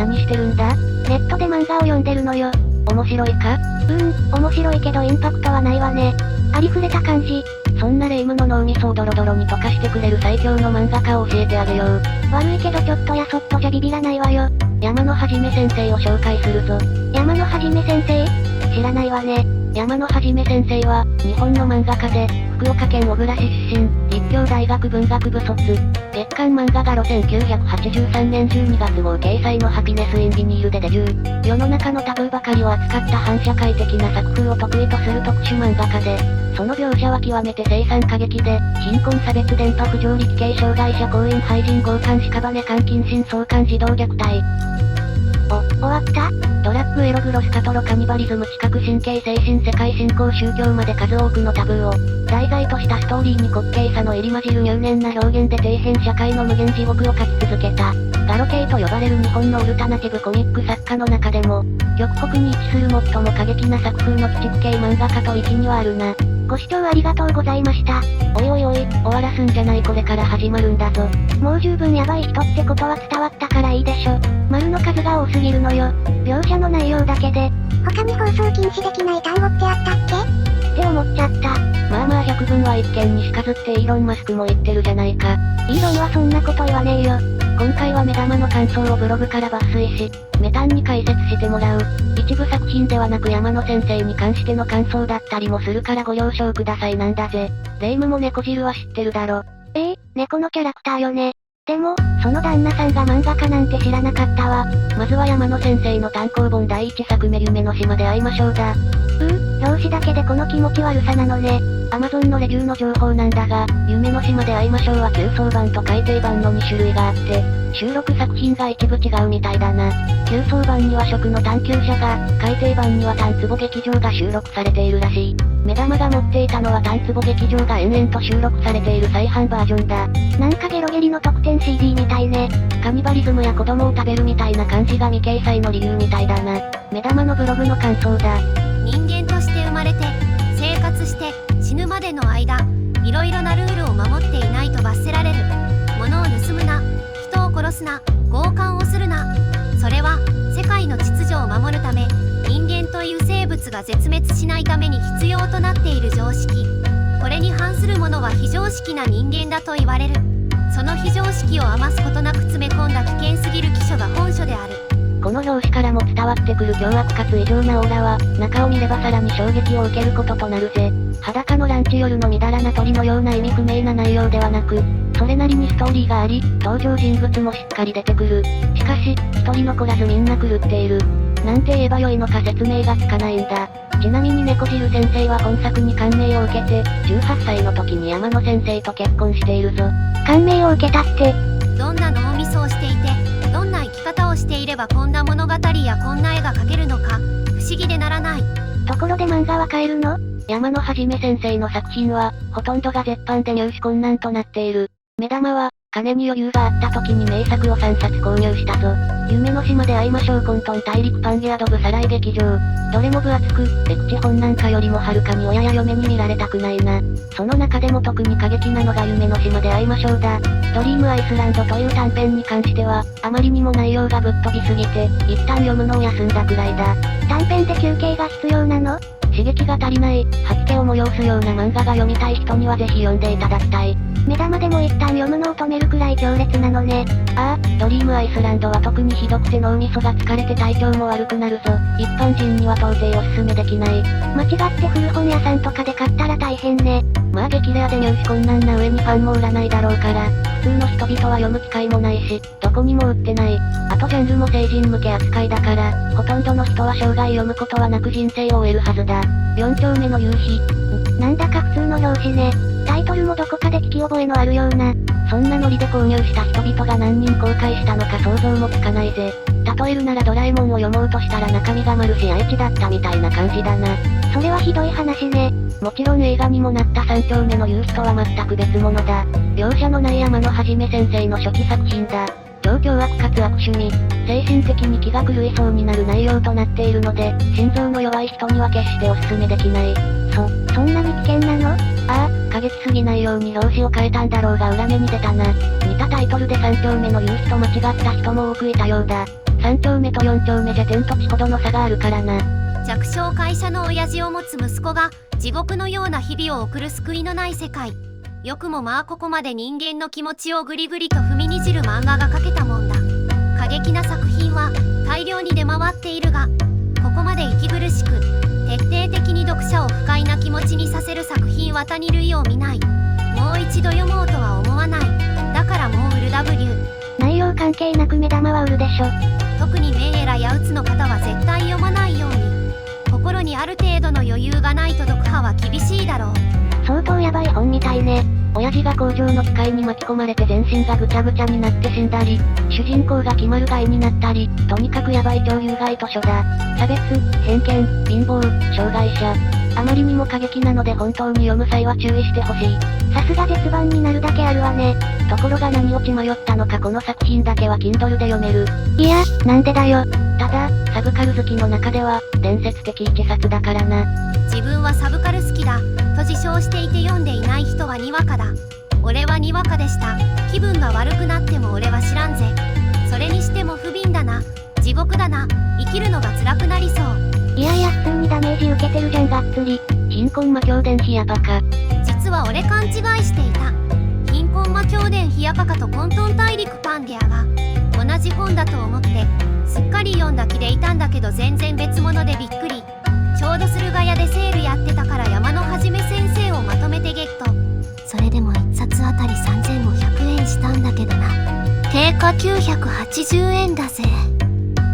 何してるんだ？ネットで漫画を読んでるのよ。面白いか？面白いけどインパクトはないわね。ありふれた感じ。そんなレイムの脳みそをドロドロに溶かしてくれる最強の漫画家を教えてあげよう。悪いけどちょっとやそっとじゃビビらないわよ。山野はじめ先生を紹介するぞ。山野はじめ先生？知らないわね。山野はじめ先生は、日本の漫画家で、福岡県小倉市出身、立教大学文学部卒。月刊漫画が1983年12月号掲載のハピネス・イン・ビニールでデビュー。世の中のタブーばかりを扱った反社会的な作風を得意とする特殊漫画家で、その描写は極めて凄惨過激で、貧困差別電波不条理奇形障害者行員廃人強姦屍監禁心相関児童虐待。終わった？ドラッグエログロスカトロカニバリズム知覚神経精神世界信仰宗教まで数多くのタブーを題材としたストーリーに滑稽さの入り混じる入念な表現で底辺社会の無限地獄を書き続けた。ガロ系と呼ばれる日本のオルタナティブコミック作家の中でも、極北に位置する最も過激な作風の鬼畜系漫画家と域にはあるな。ご視聴ありがとうございました。おい、終わらすんじゃない、これから始まるんだぞ。もう十分ヤバい人ってことは伝わったからいいでしょ。丸の数が多すぎるのよ。描写の内容だけで。他に放送禁止できない単語ってあったっけ？って思っちゃった。まあ百聞は一見にしかずってイーロン・マスクも言ってるじゃないか。イーロンはそんなこと言わねえよ。今回は目玉の感想をブログから抜粋し、メタンに解説してもらう。一部作品ではなく山野先生に関しての感想だったりもするからご了承くださいなんだぜ。レイムも猫汁は知ってるだろ。猫のキャラクターよね。でも、その旦那さんが漫画家なんて知らなかったわ。まずは山野先生の単行本第1作目夢の島で会いましょうだ。表紙だけでこの気持ち悪さなのね。Amazon のレビューの情報なんだが、夢の島で会いましょうは急走版と改訂版の2種類があって、収録作品が一部違うみたいだな。急走版には食の探求者が、改訂版にはタンツボ劇場が収録されているらしい。目玉が持っていたのはタンツボ劇場が延々と収録されている再販バージョンだ。なんかゲロゲリの特典 CD みたいね。カニバリズムや子供を食べるみたいな感じが未掲載の理由みたいだな。目玉のブログの感想だ。人間として生まれて、生活して、死ぬまでの間、いろいろなルールを守っていないと罰せられる。物を盗むな、人を殺すな、強姦をするな。それは、世界の秩序を守るため、人間という生物が絶滅しないために必要となっている常識。これに反するものは非常識な人間だと言われる。その非常識を余すことなく詰め込んだ危険すぎる記書が本書である。この表紙からも伝わってくる凶悪かつ異常なオーラは、中を見ればさらに衝撃を受けることとなるぜ。裸のランチ夜のみだらな鳥のような意味不明な内容ではなく、それなりにストーリーがあり、登場人物もしっかり出てくる。しかし、一人残らずみんな狂っている。なんて言えばよいのか説明がつかないんだ。ちなみに猫汁先生は本作に感銘を受けて、18歳の時に山野先生と結婚しているぞ。感銘を受けたって。どんな脳みそをしていて、どんな生き方をしていればこんな物語やこんな絵が描けるのか、不思議でならない。ところで漫画は買えるの？山野はじめ先生の作品は、ほとんどが絶版で入手困難となっている。目玉は、金に余裕があった時に名作を3冊購入したぞ。夢の島で会いましょう混沌大陸パンゲアドブサライ劇場。どれも分厚く、エクチ本なんかよりもはるかに親や嫁に見られたくないな。その中でも特に過激なのが夢の島で会いましょうだ。ドリームアイスランドという短編に関しては、あまりにも内容がぶっ飛びすぎて、一旦読むのを休んだくらいだ。短編で休憩が必要なの？刺激が足りない、吐き気を催すような漫画が読みたい人にはぜひ読んでいただきたい。目玉でも一旦読むのを止めるくらい強烈なのね。ドリームアイスランドは特にひどくて脳みそが疲れて体調も悪くなるぞ。一般人には到底おすすめできない。間違って古本屋さんとかで買ったら大変ね。まあ激レアで入手困難な上にファンも売らないだろうから、普通の人々は読む機会もないし、どこにも売ってない。あとジャンルも成人向け扱いだから、ほとんどの人は生涯読むことはなく人生を終えるはずだ。4丁目の夕日。なんだか普通の表紙ね。タイトルもどこかで聞き覚えのあるような。そんなノリで購入した人々が何人公開したのか想像もつかないぜ。例えるならドラえもんを読もうとしたら中身がマルシ愛知だったみたいな感じだな。それはひどい話ね。もちろん映画にもなった3丁目の夕日とは全く別物だ。描写のない山野はじめ先生の初期作品だ。超凶悪かつ悪趣味、精神的に気が狂いそうになる内容となっているので、心臓の弱い人には決しておすすめできない。そんなに危険なの？過激すぎないように表紙を変えたんだろうが裏目に出たな。似たタイトルで3丁目の夕日と間違った人も多くいたようだ。3丁目と4丁目じゃ天と地ほどの差があるからな。弱小会社の親父を持つ息子が地獄のような日々を送る救いのない世界。よくもまあここまで人間の気持ちをぐりぐりと踏みにじる漫画が描けたもんだ。過激な作品は大量に出回っているが、ここまで息苦しく徹底的に読者を不快な気持ちにさせる作品は他に類を見ない。もう一度読もうとは思わない。だからもう売る W。 内容関係なく目玉は売るでしょ。特にメンヘラや鬱の方は絶対読まないように。心にある程度の余裕がないと読破は厳しいだろう。相当ヤバい本みたいね。親父が工場の機械に巻き込まれて全身がぐちゃぐちゃになって死んだり、主人公が決まる害になったり、とにかくヤバい超有害図書だ。差別、偏見、貧乏、障害者。あまりにも過激なので本当に読む際は注意してほしい。さすが絶版になるだけあるわね。ところが何を血迷ったのかこの作品だけは Kindle で読める。いや、なんでだよ。ただ、サブカル好きの中では、伝説的一冊だからな。自分はサブカル好きだと自称していて読んでいない人はにわかだ。俺はにわかでした。気分が悪くなっても俺は知らんぜ。それにしても不憫だな。地獄だな。生きるのが辛くなりそう。いやいや普通にダメージ受けてるじゃんがっつり。貧困魔境伝ヒヤパカ。実は俺勘違いしていた。貧困魔境伝ヒヤパカと混沌大陸パンゲアが同じ本だと思ってすっかり読んだ気でいたんだけど全然別物でびっくり。ちょうど駿河屋でセールやってたから山のはじめ先生をまとめてゲット。それでも1冊あたり3500円したんだけどな。定価980円だぜ。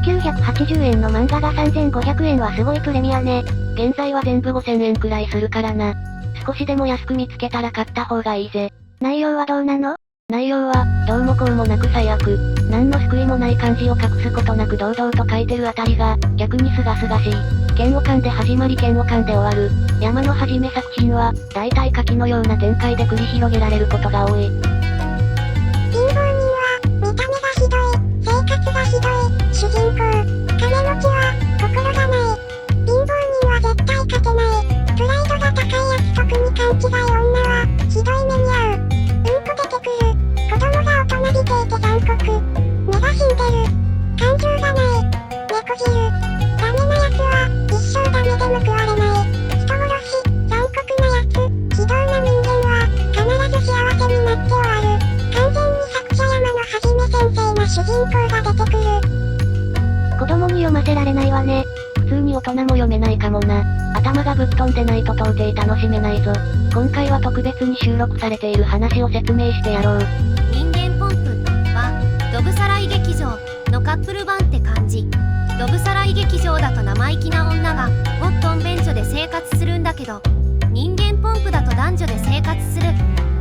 980円の漫画が3500円はすごいプレミアね。現在は全部5000円くらいするからな。少しでも安く見つけたら買った方がいいぜ。内容はどうなの？内容は、どうもこうもなく最悪。何の救いもない感じを隠すことなく堂々と書いてるあたりが、逆に清々しい。嫌悪感で始まり嫌悪感で終わる。山のはじめ作品は、大体下記のような展開で繰り広げられることが多い。貧乏人は、見た目がひどい、生活がひどい、主人公、金持ちは、心がない。貧乏人は絶対勝てない。プライドが高いやつ特に勘違い女は、ひどい目に遭う。うんこ出てくる。子供が大人びていて残酷。目が死んでる。感情がない。猫汁。ダメなやつは、一生ダメで報われない。人殺し、残酷なやつ、非道な人間は、必ず幸せになって終わる。完全に作者山のはじめ先生な主人公が出てくる。子供に読ませられないわね。普通に大人も読めないかもな。頭がぶっ飛んでないと到底楽しめないぞ。今回は特別に収録されている話を説明してやろう。人間ポンプはドブさらい劇場のカップル版って感じ。ドブさらい劇場だと生意気な女がホットン便所で生活するんだけど、人間ポンプだと男女で生活する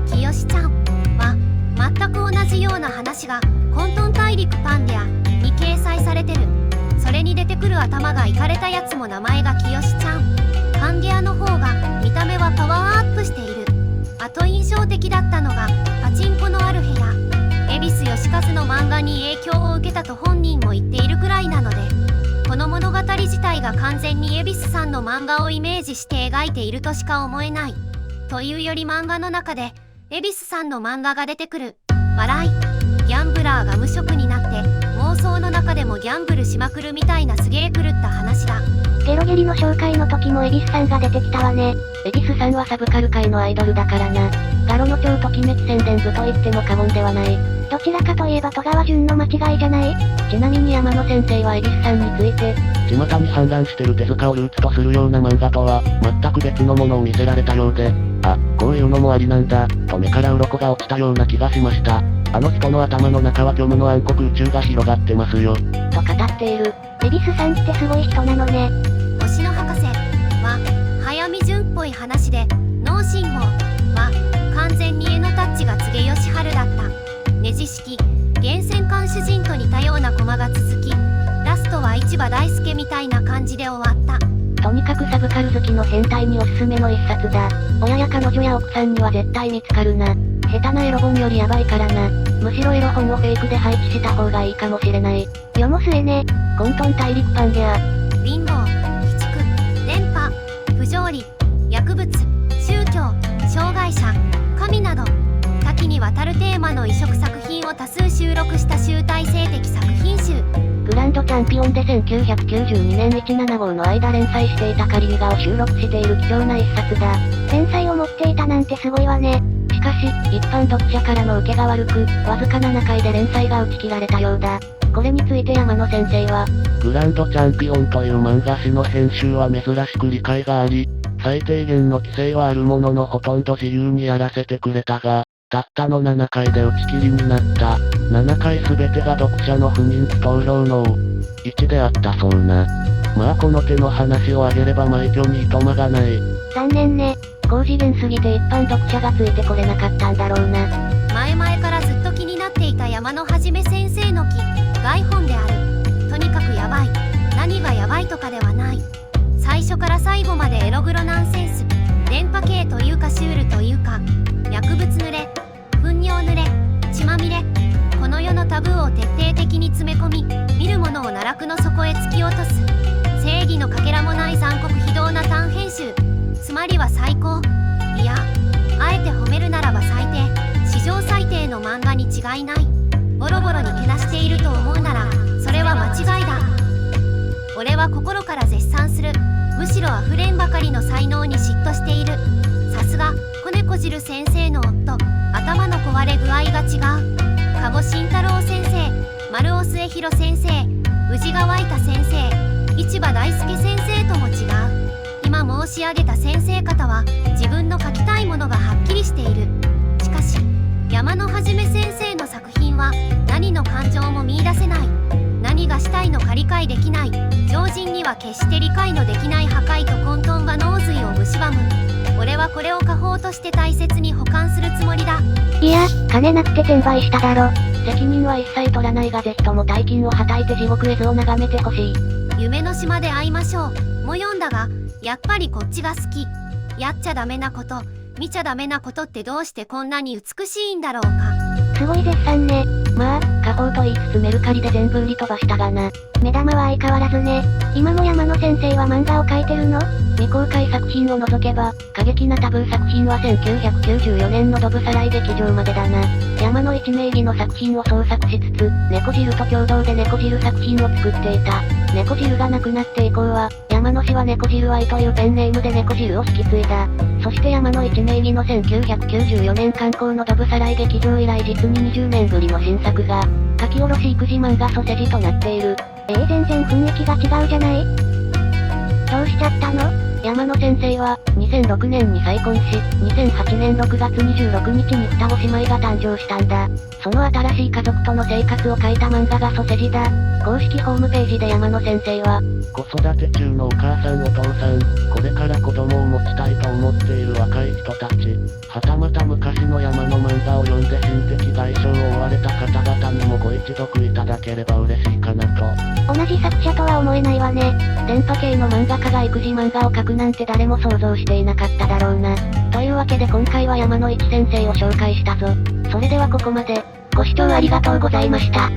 きよしちゃんは全く同じような話が混沌大陸パンデアに掲載されてる。それに出てくる頭がイカれたやつも名前がきよしちゃん。パンゲアの方が見た目はパワーアップしている。あと印象的だったのがパチンコのある部屋。恵比寿義和の漫画に影響を受けたと本人も言っているくらいなので、この物語自体が完全に恵比寿さんの漫画をイメージして描いているとしか思えない。というより漫画の中で恵比寿さんの漫画が出てくる。笑い。ギャンブラーが無職になって妄想の中でもギャンブルしまくるみたいなすげえ狂った話だ。ゲロゲリの紹介の時も恵比寿さんが出てきたわね。恵比寿さんはサブカル界のアイドルだからな。ガロの超ときめき宣伝部と言っても過言ではない。どちらかといえば戸川純の間違いじゃない？ちなみに山野先生は恵比寿さんについて、巷に氾濫してる手塚をルーツとするような漫画とは、全く別のものを見せられたようで、あ、こういうのもありなんだ、と目から鱗が落ちたような気がしました。あの人の頭の中は虚無の暗黒宇宙が広がってますよ。と語っている。恵比寿さんってすごい人なのね。星野博士は早見純っぽい話で、脳信号は完全に絵のタッチが柘植義治だった。ネジ式源泉館主人と似たようなコマが続き、ラストは市場大輔みたいな感じで終わった。とにかくサブカル好きの変態におすすめの一冊だ。親や彼女や奥さんには絶対見つかるな。下手なエロ本よりヤバいからな。むしろエロ本をフェイクで配置した方がいいかもしれない。世も末ね。混沌大陸パンゲア。貧乏、鬼畜、電波、不条理、薬物、宗教、障害者、神など多岐にわたるテーマの異色作品を多数収録した集大成的作品集。グランドチャンピオンで1992年17号の間連載していた仮ユガを収録している貴重な一冊だ。連載を持っていたなんてすごいわね。しかし、一般読者からの受けが悪く、わずか7回で連載が打ち切られたようだ。これについて山野先生は、グランドチャンピオンという漫画誌の編集は珍しく理解があり、最低限の規制はあるもののほとんど自由にやらせてくれたが、たったの7回で打ち切りになった。7回すべてが読者の不人気投票の1であったそうな。まあこの手の話を挙げれば枚挙にいとまがない。残念ね。高次元すぎて一般読者がついてこれなかったんだろうな。前々からずっと気になっていた山野はじめ先生の概本である。とにかくヤバい。何がヤバいとかではない。最初から最後までエログロナンセンス。電波系というかシュールというか、薬物濡れ、糞尿濡れ、血まみれ。この世のタブーを徹底的に詰め込み、見る者を奈落の底へ突き落とす。正義のかけらもない残酷非道な単編集。つまりは最高。いや、あえて褒めるならば最低。史上最低の漫画に違いない。ボロボロにけなしていると思うなら、それは間違いだ。俺は心から絶賛する。むしろ溢れんばかりの才能に嫉妬している。さすが、子猫汁先生の夫。頭の壊れ具合が違う。加護慎太郎先生、丸尾末広先生、宇治川板先生、市場大輔先生とも違う。今申し上げた先生方は自分の書きたいものがはっきりしている。しかし山野はじめ先生の作品は何の感情も見出せない。何がしたいのか理解できない。常人には決して理解のできない破壊と混沌が脳髄を蝕む。俺はこれを家宝として大切に保管するつもりだ。いや、金なくて転売しただろ。責任は一切取らないがぜひとも大金をはたいて地獄絵図を眺めてほしい。夢の島で会いましょうも読んだが、やっぱりこっちが好き。やっちゃダメなこと、見ちゃダメなことってどうしてこんなに美しいんだろうか。すごい絶賛ね。まあ、家宝と言いつつメルカリで全部売り飛ばしたがな。目玉は相変わらずね。今も山野先生は漫画を描いてるの？未公開作品を除けば、過激なタブー作品は1994年のドブサライ劇場までだな。山野一名義の作品を創作しつつ、猫汁と共同で猫汁作品を作っていた。猫汁がなくなって以降は、山野氏は猫汁愛というペンネームで猫汁を引き継いだ。そして山野一名義の1994年刊行のドブサライ劇場以来実に20年ぶりの新作が、書き下ろし育児漫画ソセジとなっている。全然雰囲気が違うじゃない？どうしちゃったの？山野先生は、2006年に再婚し、2008年6月26日に双子姉妹が誕生したんだ。その新しい家族との生活を書いた漫画がソセジだ。公式ホームページで山野先生は、子育て中のお母さんお父さん、これから子供を持ちたいと思っている若い人たち、はたまた昔の山の漫画を読んで心的外傷を負われた方々にもご一読いただければ嬉しいかなと。同じ作者とは思えないわね。電波系の漫画家が育児漫画を描くなんて誰も想像していなかっただろうな。というわけで今回は山野一先生を紹介したぞ。それではここまで。ご視聴ありがとうございました。